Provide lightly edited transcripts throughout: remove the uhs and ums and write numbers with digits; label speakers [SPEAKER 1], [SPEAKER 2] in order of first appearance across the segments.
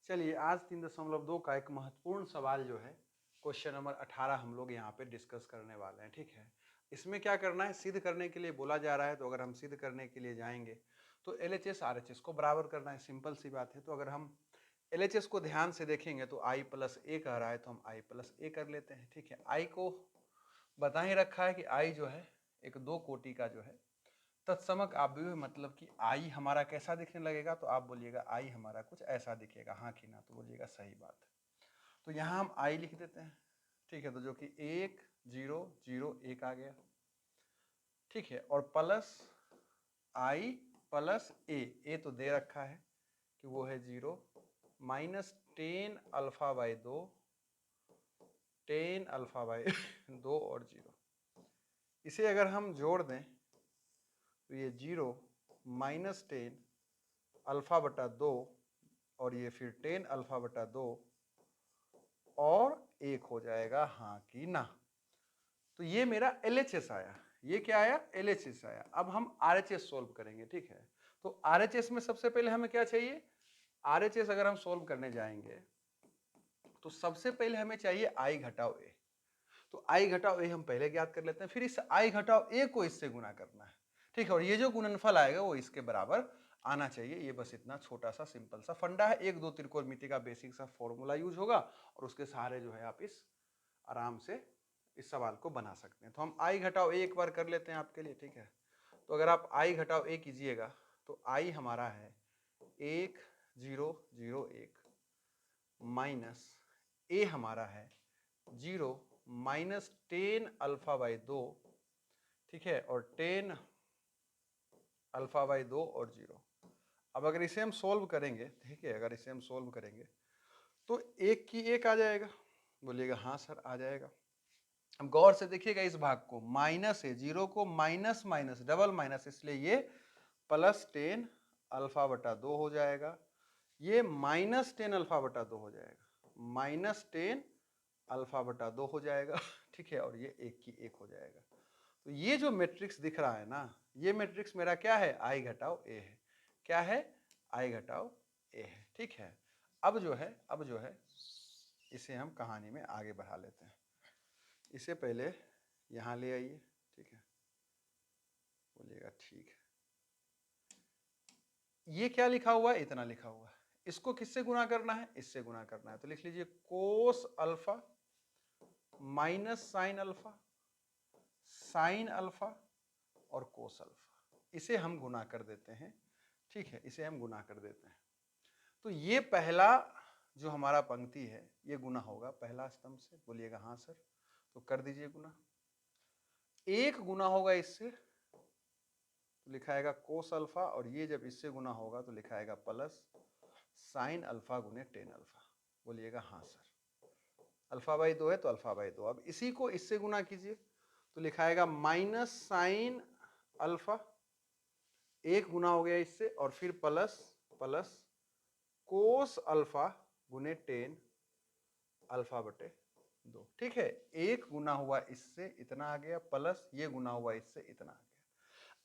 [SPEAKER 1] चलिए आज 3.2 का एक महत्वपूर्ण सवाल जो है क्वेश्चन नंबर 18 हम लोग यहाँ पे डिस्कस करने वाले हैं। ठीक है, इसमें क्या करना है, सिद्ध करने के लिए बोला जा रहा है। तो अगर हम सिद्ध करने के लिए जाएंगे तो LHS RHS को बराबर करना है, सिंपल सी बात है। तो अगर हम LHS को ध्यान से देखेंगे तो I प्लस ए कह रहा है तो हम I प्लस ए कर लेते हैं। ठीक है, I को बता ही रखा है कि I जो है एक दो कोटि का जो है तत्समक आव्यूह है, मतलब कि आई हमारा कैसा दिखने लगेगा। तो आप बोलिएगा आई हमारा कुछ ऐसा दिखेगा, हाँ कि ना, तो बोलिएगा सही बात है। तो यहाँ हम आई लिख देते हैं। ठीक है, तो जो कि 1 0 0 1 आ गया। ठीक है, और प्लस आई प्लस ए तो दे रखा है कि वो है 0 minus 10 alpha by 2 10 alpha by 2 और 0। इसे अगर हम जोड़ दें तो ये 0 माइनस 10 अल्फा बटा 2 और ये फिर 10 अल्फा बटा 2 और 1 हो जाएगा, हाँ कि ना। तो ये मेरा LHS आया। ये क्या आया? LHS आया। अब हम RHS सोल्व करेंगे। ठीक है, तो RHS में सबसे पहले हमें क्या चाहिए? RHS अगर हम सोल्व करने जाएंगे तो सबसे पहले हमें चाहिए I घटाओ A। तो I घटाओ A हम पहले ज्ञात कर लेते हैं, फिर इस I घटाओ A को इससे गुना करना है। ठीक है, और ये जो गुणनफल आएगा वो इसके बराबर आना चाहिए। ये बस इतना छोटा सा सिंपल सा फंडा है। 1 2 त्रिकोणमिति का बेसिक सा फॉर्मूला यूज होगा और उसके सहारे जो है आप इस आराम से इस सवाल को बना सकते हैं। तो हम I घटाओ A एक बार कर लेते हैं आपके लिए। ठीक है, तो अगर आप I घटाओ A कीजिएगा तो I हमारा है 1 0 0 1 माइनस A हमारा है 0 माइनस 10 अल्फा बाई 2। ठीक है, और 10 अल्फा बाई 2 और 0। अब अगर इसे हम सोल्व करेंगे, ठीक है, अगर इसे हम सोल्व करेंगे तो 1 की 1 आ जाएगा। बोलिएगा हाँ सर आ जाएगा। अब गौर से देखिएगा इस भाग को, माइनस है, 0 को माइनस माइनस डबल माइनस, इसलिए ये प्लस 10 अल्फा बटा 2 हो जाएगा। ये माइनस 10 अल्फा बटा 2 हो जाएगा, माइनस 10 अल्फा बटा 2 हो जाएगा। ठीक है, और ये 1 की 1 हो जाएगा। तो ये जो मैट्रिक्स दिख रहा है ना, ये मैट्रिक्स मेरा क्या है? I घटाओ A है। क्या है? I घटाओ A है। ठीक है, अब जो है इसे हम कहानी में आगे बढ़ा लेते हैं। इसे पहले यहाँ ले आइए। ठीक है, बोलिएगा ठीक है। ये क्या लिखा हुआ है? इतना लिखा हुआ है। इसको किससे गुणा करना है? इससे गुणा करना है। तो लिख लीजिए cos alpha minus sine alpha, sine alpha और कोस अल्फा, इसे हम गुणा कर देते हैं। ठीक है, इसे हम गुणा कर देते हैं। तो ये पहला जो हमारा पंक्ति है ये गुना होगा पहला स्तंभ से। बोलिएगा हाँ सर, तो कर दीजिए गुना। एक गुना होगा इससे तो लिखाएगा कोस अल्फा, और ये जब इससे गुना होगा तो लिखाएगा प्लस साइन अल्फा गुने 10 अल्फा। बोलिएगा हाँ सर। अल्फा बाई 2 है तो अल्फा बाई 2। अब इसी को इससे गुना कीजिए तो लिखाएगा माइनस साइन अल्फा, एक गुना हो गया इससे, और फिर प्लस प्लस कोस अल्फा गुने 10 अल्फा बटे 2। ठीक है, एक गुना हुआ इससे इतना आ गया, प्लस ये गुना हुआ इससे इतना आ गया।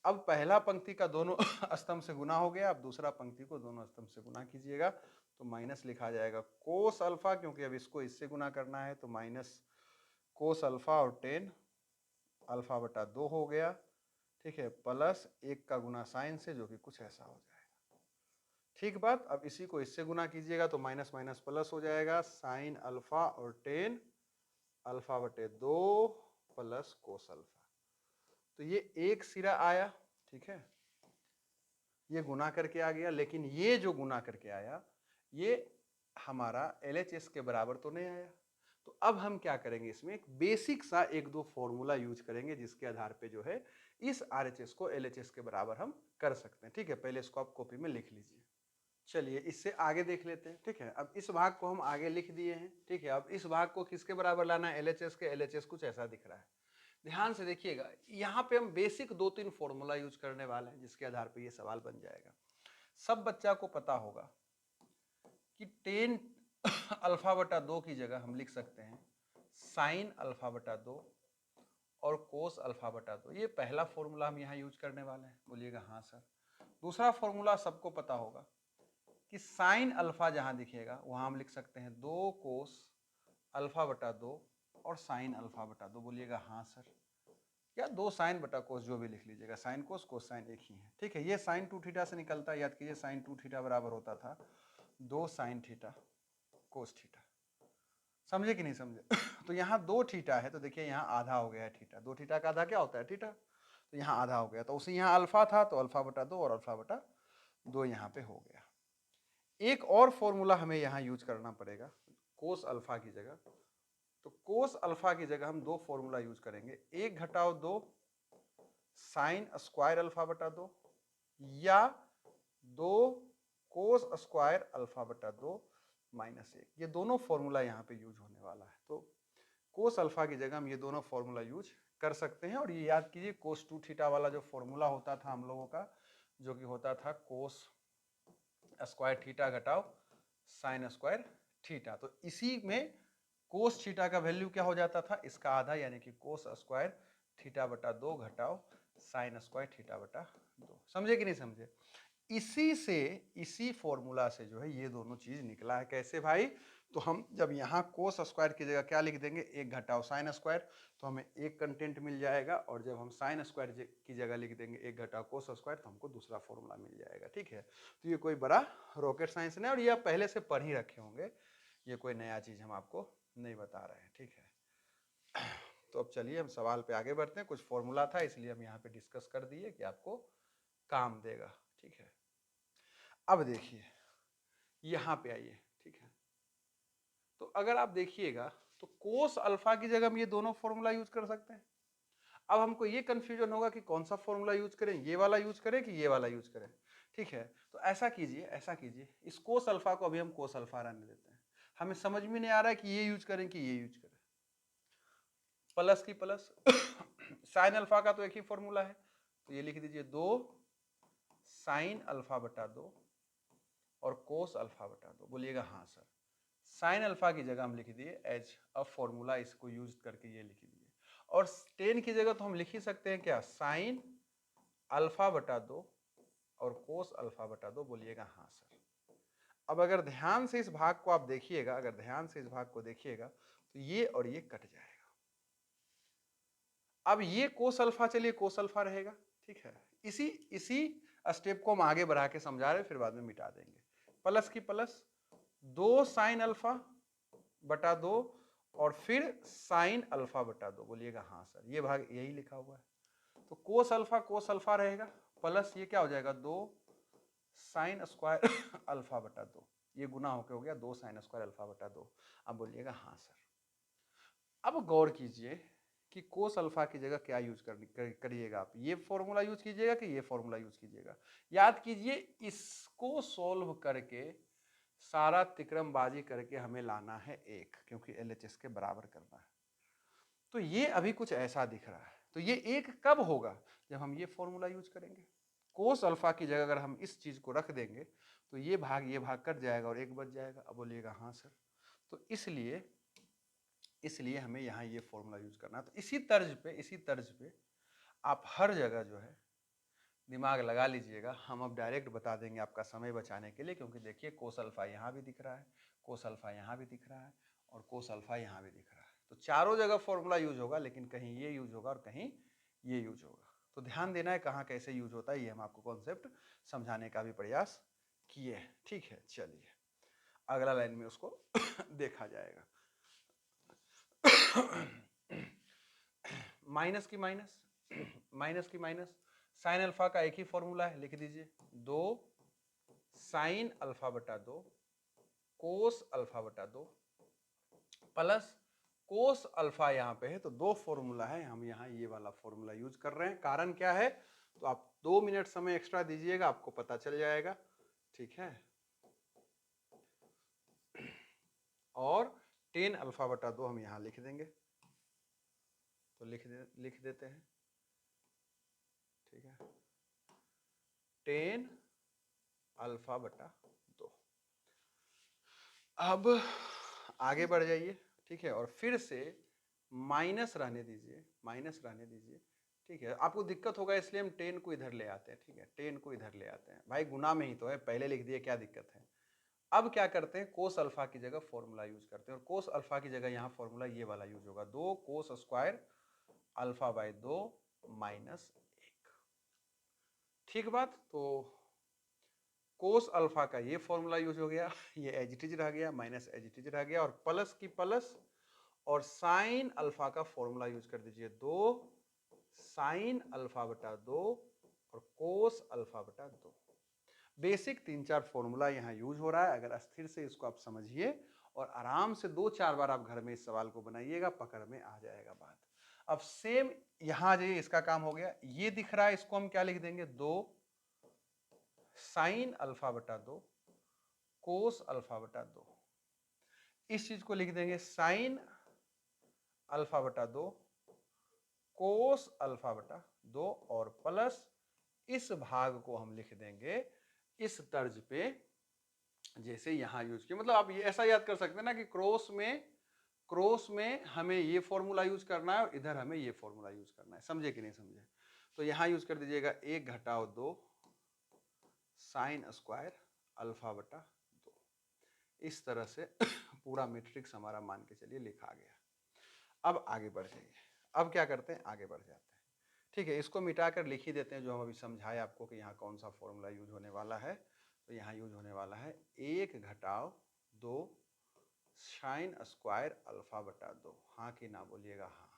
[SPEAKER 1] अब पहला पंक्ति का दोनों स्तंभ से गुना हो गया। अब दूसरा पंक्ति को दोनों स्तंभ से गुना कीजिएगा तो माइनस लिखा जाएगा कोस अल्फा, क्योंकि अब इसको इससे गुना करना है तो माइनस कोस अल्फा और 10 अल्फा बटा 2 हो गया। ठीक है, प्लस 1 का गुना साइन से, जो कि कुछ ऐसा हो जाएगा। ठीक बात। अब इसी को इससे गुना कीजिएगा तो माइनस माइनस प्लस हो जाएगा, साइन अल्फा और 10 अल्फा बटे 2 प्लस कोस अल्फा। तो ये एक सिरा आया। ठीक है, ये गुना करके आ गया, लेकिन ये जो गुना करके आया ये हमारा LHS के बराबर तो नहीं आया। तो अब हम क्या करेंगे, इसमें एक बेसिक सा एक दो फॉर्मूला यूज करेंगे जिसके आधार पे जो है इस RHS को LHS के बराबर हम कर सकते हैं। ठीक है, पहले इसको आप कॉपी में लिख लीजिए। चलिए इससे आगे देख लेते हैं। ठीक है, अब इस भाग को हम आगे लिख दिए हैं। ठीक है, अब इस भाग को किसके बराबर लाना है? LHS के। LHS कुछ ऐसा दिख रहा है, ध्यान से देखिएगा। यहाँ पे हम बेसिक 2-3 फॉर्मूला यूज करने वाले हैं जिसके आधार पे ये सवाल बन जाएगा। सब बच्चा को पता होगा कि 10 अल्फा बटा 2 की जगह हम लिख सकते हैं साइन अल्फा बटा 2 और कोस अल्फा बटा 2। ये पहला फॉर्मूला हम यहाँ यूज करने वाले हैं। बोलिएगा हाँ सर। दूसरा फॉर्मूला सबको पता होगा कि साइन अल्फा जहां दिखेगा वहां हम लिख सकते हैं 2 कोस अल्फा बटा 2 और साइन अल्फा बटा 2। बोलिएगा हाँ सर, या 2 साइन बटा कोस, जो भी लिख लीजिएगा, साइन कोस कोस साइन एक ही है। ठीक है, ये साइन 2 थीटा से निकलता है, याद कीजिए साइन 2 थीटा बराबर होता था 2 साइन थीटा कोस थीटा। समझे कि नहीं समझे? तो यहाँ 2 थीटा है, तो देखिए यहाँ आधा हो गया है थीटा। 2 थीटा का आधा क्या होता है? थीटा। तो यहाँ आधा हो गया, तो उसी यहाँ अल्फा था तो अल्फा बटा 2 और अल्फा बटा 2 यहाँ पे हो गया। एक और फॉर्मूला हमें यहाँ यूज करना पड़ेगा कोस अल्फा की जगह। तो कोस अल्फा की जगह हम 2 फॉर्मूला यूज करेंगे, 1 घटाओ 2 साइन स्क्वायर अल्फा बटा 2 या 2 कोस स्क्वायर अल्फा बटा 2 माइनस 1। ये दोनों फॉर्मूला यहाँ पे यूज होने वाला है। तो कोस अल्फा की जगह हम ये दोनों फॉर्मूला यूज कर सकते हैं। और ये याद कीजिए कोस 2 थीटा वाला जो फॉर्मूला होता था हम लोगों का, जो कि होता था कोस स्क्वायर थीटा घटाओ साइन स्क्वायर थीटा। तो इसी में कोस थीटा का वैल्यू क्या हो जाता था? इसका आधा, यानी कि कोस स्क्वायर थीटा बटा 2 घटाओ साइन स्क्वायर थीटा बटा 2। समझे कि नहीं समझे? इसी से, इसी फॉर्मूला से जो है ये दोनों चीज निकला है। कैसे भाई? तो हम जब यहाँ कोस स्क्वायर की जगह क्या लिख देंगे? 1 घटाओ साइन स्क्वायर, तो हमें एक कंटेंट मिल जाएगा। और जब हम साइन स्क्वायर की जगह लिख देंगे 1 घटाओ कोस स्क्वायर, तो हमको दूसरा फॉर्मूला मिल जाएगा। ठीक है, तो ये कोई बड़ा रॉकेट साइंस नहीं, और ये आप पहले से पढ़ ही रखे होंगे, ये कोई नया चीज हम आपको नहीं बता रहे हैं। ठीक है, तो अब चलिए हम सवाल पे आगे बढ़ते हैं। कुछ फॉर्मूला था इसलिए हम यहाँ पे डिस्कस कर दिए कि आपको काम देगा। ठीक है, अब देखिए यहाँ पे आइए। ठीक है, तो अगर आप देखिएगा तो कोस अल्फा की जगह हम ये दोनों फॉर्मूला यूज कर सकते हैं। अब हमको ये कंफ्यूजन होगा कि कौन सा फॉर्मूला यूज करें, ये वाला यूज करें कि ये वाला यूज करें। ठीक है, तो ऐसा कीजिए, ऐसा कीजिए, इस कोस अल्फा को अभी हम कोस अल्फा रहने देते हैं। हमें समझ में नहीं आ रहा है कि ये यूज करें कि ये यूज करें। प्लस की प्लस साइन अल्फा का तो एक ही फॉर्मूला है, तो ये लिख दीजिए 2 साइन अल्फा बटा 2 और कोस अल्फा बटा 2। बोलिएगा हाँ सर। साइन अल्फा की जगह हम लिख दिए एज अ फॉर्मूला, इसको यूज करके ये लिख दिए। और टेन की जगह तो हम लिख ही सकते हैं क्या? साइन अल्फा बटा 2 और कोस अल्फा बटा 2। बोलिएगा हाँ सर। अब अगर ध्यान से इस भाग को आप देखिएगा, अगर ध्यान से इस भाग को देखिएगा, तो ये और ये कट जाएगा। अब ये कोस अल्फा, चलिए कोस अल्फा रहेगा। ठीक है, इसी इसी स्टेप को हम आगे बढ़ा के समझा रहे, फिर बाद में मिटा देंगे। प्लस की प्लस 2 साइन अल्फा बटा 2 और फिर साइन अल्फा बटा 2। बोलिएगा हाँ सर, ये भाग यही लिखा हुआ है। तो कोस अल्फा रहेगा, प्लस ये क्या हो जाएगा 2 साइन स्क्वायर अल्फा बटा 2। ये गुना होके हो गया 2 साइन स्क्वायर अल्फा बटा 2। अब बोलिएगा हाँ सर। अब गौर कीजिए कि कोस अल्फा की जगह क्या यूज करिएगा आप? ये फॉर्मूला यूज कीजिएगा कि ये फॉर्मूला यूज कीजिएगा? याद कीजिए, इसको सोल्व करके सारा तिक्रमबाजी करके हमें लाना है 1, क्योंकि LHS के बराबर करना है। तो ये अभी कुछ ऐसा दिख रहा है। तो ये 1 कब होगा? जब हम ये फॉर्मूला यूज करेंगे। कोस अल्फा की जगह अगर हम इस चीज को रख देंगे तो ये भाग कट जाएगा और 1 बच जाएगा। अब बोलिएगा हाँ सर। तो इसलिए हमें यहाँ ये फॉर्मूला यूज करना है। तो इसी तर्ज पे आप हर जगह जो है दिमाग लगा लीजिएगा। हम अब डायरेक्ट बता देंगे आपका समय बचाने के लिए, क्योंकि देखिए कोस अल्फा यहाँ भी दिख रहा है, कोस अल्फा यहाँ भी दिख रहा है और कोस अल्फा यहाँ भी दिख रहा है। तो चारों जगह फॉर्मूला यूज होगा, लेकिन कहीं ये यूज होगा और कहीं ये यूज होगा। तो ध्यान देना है कहाँ कैसे यूज होता है, ये हम आपको कॉन्सेप्ट समझाने का भी प्रयास किए हैं। ठीक है, चलिए अगला लाइन में उसको देखा जाएगा। माइनस की माइनस साइन अल्फा का एक ही फॉर्मूला है, लिख दीजिए 2 साइन अल्फा बटा 2 कोस अल्फा बटा 2 प्लस कोस अल्फा यहाँ पे है, तो 2 फॉर्मूला है, हम यहाँ ये वाला फॉर्मूला यूज कर रहे हैं। कारण क्या है? तो आप 2 मिनट समय एक्स्ट्रा दीजिएगा, आपको पता चल जाएगा। ठीक है, और 10 अल्फा बटा 2 हम यहाँ लिख देंगे, तो लिख देते हैं। ठीक है, 10 अल्फा बटा 2। अब आगे बढ़ जाइए। ठीक है, और फिर से माइनस रहने दीजिए। ठीक है, आपको दिक्कत होगा इसलिए हम 10 को इधर ले आते हैं। ठीक है, 10 को इधर ले आते हैं। भाई गुना में ही तो है, पहले लिख दिए, क्या दिक्कत है? अब क्या करते हैं, कोस अल्फा की जगह फॉर्मूला यूज करते हैं, और कोस अल्फा की जगह यहाँ फॉर्मूला ये वाला यूज होगा, 2 cos square alpha by 2 minus 1। ठीक बात। तो कोस अल्फा का ये फॉर्मूला यूज हो गया, ये एज इट इज रह गया, माइनस एज इट इज रह गया, और प्लस की प्लस, और साइन अल्फा का फॉर्मूला यूज कर दीजिए, 2 साइन अल्फा बटा 2 और कोस अल्फा बटा 2। बेसिक 3-4 फॉर्मूला यहाँ यूज हो रहा है। अगर अस्थिर से इसको आप समझिए और आराम से 2-4 बार आप घर में इस सवाल को बनाइएगा, पकड़ में आ जाएगा बात। अब सेम यहाँ जाइए, इसका काम हो गया, ये दिख रहा है, इसको हम क्या लिख देंगे, 2 साइन अल्फा बटा 2 कोस अल्फा बटा 2। इस चीज को लिख देंगे साइन अल्फा बटा 2 कोस अल्फा बटा 2, और प्लस इस भाग को हम लिख देंगे इस तर्ज पे जैसे यहां यूज किया। मतलब आप ये ऐसा याद कर सकते हैं ना कि क्रॉस में हमें ये फॉर्मूला यूज करना है और इधर हमें ये फॉर्मूला यूज करना है। समझे कि नहीं समझे? तो यहां यूज कर दीजिएगा 1 घटाओ 2 साइन स्क्वायर अल्फा बटा 2। इस तरह से पूरा मैट्रिक्स हमारा मान के चलिए लिखा गया। अब आगे बढ़ जाइए। अब क्या करते हैं, आगे बढ़ जाते हैं। ठीक है, इसको मिटाकर लिख ही देते हैं जो हम अभी समझाए आपको कि यहाँ कौन सा फॉर्मूला यूज होने वाला है। तो यहाँ यूज होने वाला है 1 घटाओ 2 साइन स्क्वायर अल्फा बटा 2। हाँ कि ना बोलिएगा हाँ।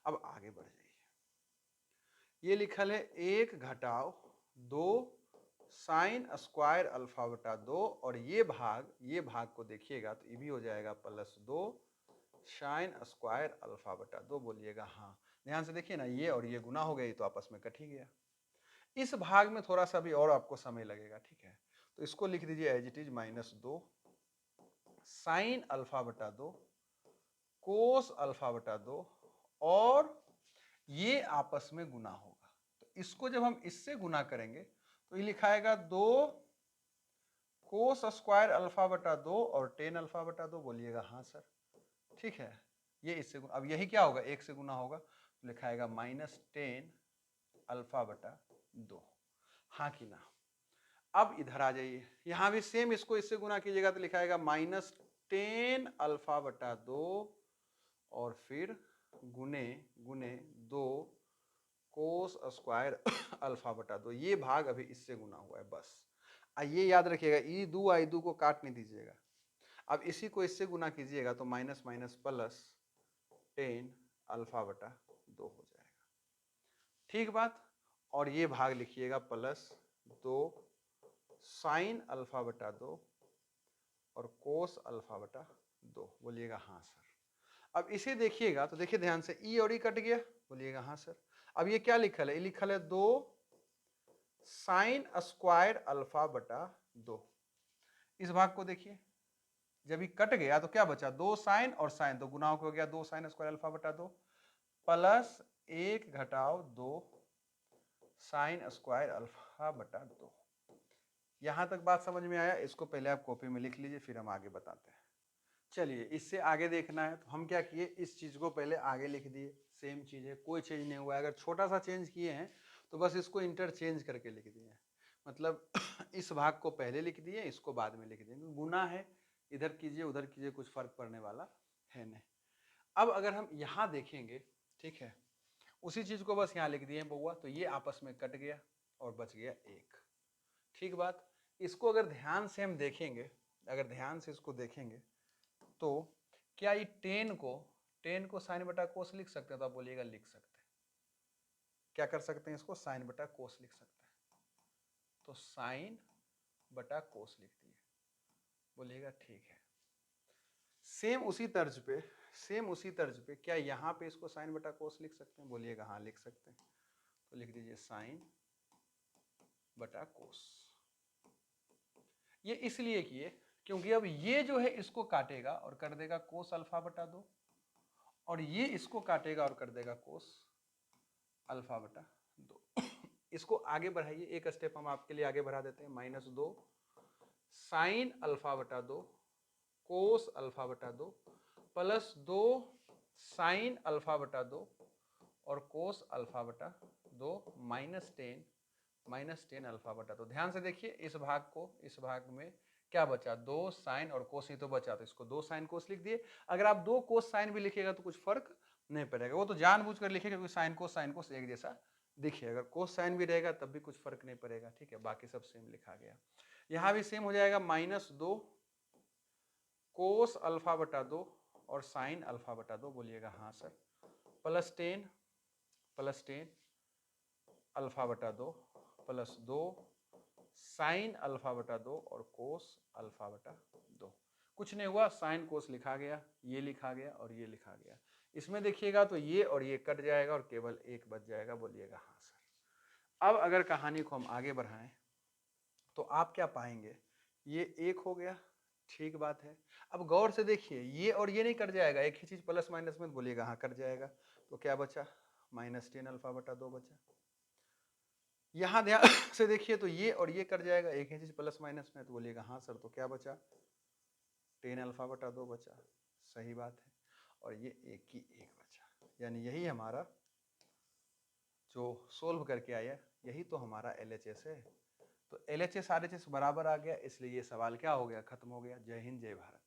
[SPEAKER 1] अब आगे बढ़ जाइए, ये लिखल है 1 घटाओ 2 साइन स्क्वायर अल्फा बटा 2, और ये भाग को देखिएगा तो ये भी हो जाएगा प्लस 2 साइन स्क्वायर अल्फा बटा 2। बोलिएगा हाँ। ध्यान से देखिए ना, ये और ये गुना हो गई तो आपस में कट ही गया। इस भाग में थोड़ा सा भी और आपको समय लगेगा। ठीक है, तो इसको लिख दीजिए as it is minus 2 sine alpha बटा 2 कोस अल्फा बटा 2, और ये आपस में गुना होगा। तो इसको जब हम इससे गुना करेंगे तो ये लिखाएगा 2 कोस स्क्वायर अल्फा बटा 2 और टेन अल्फा बटा 2। बोलिएगा हाँ सर। ठीक है, ये इससे अब यही क्या होगा, 1 से गुना होगा तो लिखाएगा माइनस 10 अल्फा बटा 2। हाँ कि ना? अब इधर आ जाइए, यहां भी सेम इसको इससे गुना कीजिएगा तो लिखाएगा माइनस 10 अल्फा बटा 2 और फिर गुने 2 कोस स्क्वायर अल्फा बटा 2। ये भाग अभी इससे गुना हुआ है बस। ये याद रखिएगा, ई दू आई दू को काट नहीं दीजिएगा। अब इसी को इससे गुना कीजिएगा तो माइनस माइनस प्लस 10 अल्फा बटा 2 हो जाएगा। ठीक बात। और ये भाग लिखिएगा प्लस 2 साइन अल्फा बटा 2 और कोस अल्फा बटा 2। बोलिएगा हाँ सर। अब इसे देखिएगा तो देखिए ध्यान से, ई और ई कट गया। बोलिएगा हाँ सर। अब ये क्या लिखल है, ये लिखल है 2 साइन स्क्वायर अल्फा बटा 2। इस भाग को देखिए, जब ये कट गया तो क्या बचा, 2 साइन और साइन तो गुना हो गया, 2 साइन स्क्वायर अल्फा बटा 2 प्लस 1 घटाओ 2 साइन स्क्वायर अल्फा बटा 2। यहां तक बात समझ में आया? इसको पहले आप कॉपी में लिख लीजिए, फिर हम आगे बताते हैं। चलिए, इससे आगे देखना है तो हम क्या किए, इस चीज को पहले आगे लिख दिए। सेम चीज है, कोई चेंज नहीं हुआ है। अगर छोटा सा चेंज किए हैं तो बस इसको इंटरचेंज करके लिख दिए। मतलब इस भाग को पहले लिख दिए, इसको बाद में लिख दिए। गुना है, इधर कीजिए उधर कीजिए, कुछ फर्क पड़ने वाला है नहीं। अब अगर हम यहाँ देखेंगे, ठीक है, उसी चीज को बस यहाँ लिख दिए बउआ, तो ये आपस में कट गया और बच गया 1। ठीक बात। इसको अगर ध्यान से हम देखेंगे, अगर ध्यान से इसको देखेंगे तो क्या ये 10 को साइन बटा कोस लिख सकते हैं? तो आप बोलिएगा लिख सकते हैं। क्या कर सकते हैं, इसको साइन बटा कोस लिख सकते हैं। तो साइन बटा कोस लिख दिए। बोलिएगा ठीक है। सेम उसी तर्ज पे क्या यहां पे इसको साइन बटा कोस लिख सकते हैं? बोलिएगा हाँ लिख सकते हैं। तो लिख दीजिए साइन बटा कोस। ये इसलिए किए क्योंकि अब ये जो है इसको काटेगा और कर देगा कोस अल्फा बटा 2, और ये इसको काटेगा और कर देगा कोस अल्फा बटा 2। इसको आगे बढ़ाइए, एक स्टेप हम आपके लिए आगे बढ़ा देते हैं। माइनस 2 साइन अल्फा बटा 2 कोस अल्फा बटा 2 प्लस 2 साइन अल्फा बटा 2 और कोस अल्फा बटा 2 माइनस 10 अल्फा बटा 2। ध्यान से देखिए, इस भाग में क्या बचा, 2 साइन और कोस ही तो बचा, तो इसको 2 साइन कोस लिख दिए। अगर आप 2 कोस साइन भी लिखिएगा तो कुछ फर्क नहीं पड़ेगा, वो तो जानबूझकर लिखेगा क्योंकि साइन कोस एक जैसा दिखे। अगर कोस साइन भी रहेगा तब भी कुछ फर्क नहीं पड़ेगा, ठीक है। बाकी सब सेम लिखा गया। यहाँ भी सेम हो जाएगा, -2 कोस अल्फा बटा 2 और साइन अल्फा बटा 2, बोलिएगा हाँ सर, +10 अल्फा बटा 2 +2 साइन अल्फा बटा 2 और कोस अल्फा बटा 2। कुछ नहीं हुआ, साइन कोस लिखा गया, ये लिखा गया और ये लिखा गया। इसमें देखिएगा तो ये और ये कट जाएगा और केवल एक बच जाएगा, बोलिएगा हाँ सर। अब अगर कहानी को हम आगे बढ़ाएं तो आप क्या पाएंगे, ये एक हो गया, ठीक बात है। अब गौर से देखिए, ये और ये नहीं कट जाएगा, एक ही चीज प्लस माइनस में, बोलिएगा हाँ कट जाएगा। तो क्या बचा, -10 अल्फा बटा 2 बचा। यहां ध्यान से देखिए तो ये और ये कट जाएगा, एक ही चीज प्लस माइनस में, तो बोलिएगा हाँ सर। तो क्या बचा, 10 अल्फा बटा 2 बचा, सही बात है। और ये एक की एक बचा, यानी यही हमारा जो सोल्व करके आया, यही तो हमारा LHS है। तो LHS RHS बराबर आ गया, इसलिए ये सवाल क्या हो गया, खत्म हो गया। जय हिंद, जय भारत।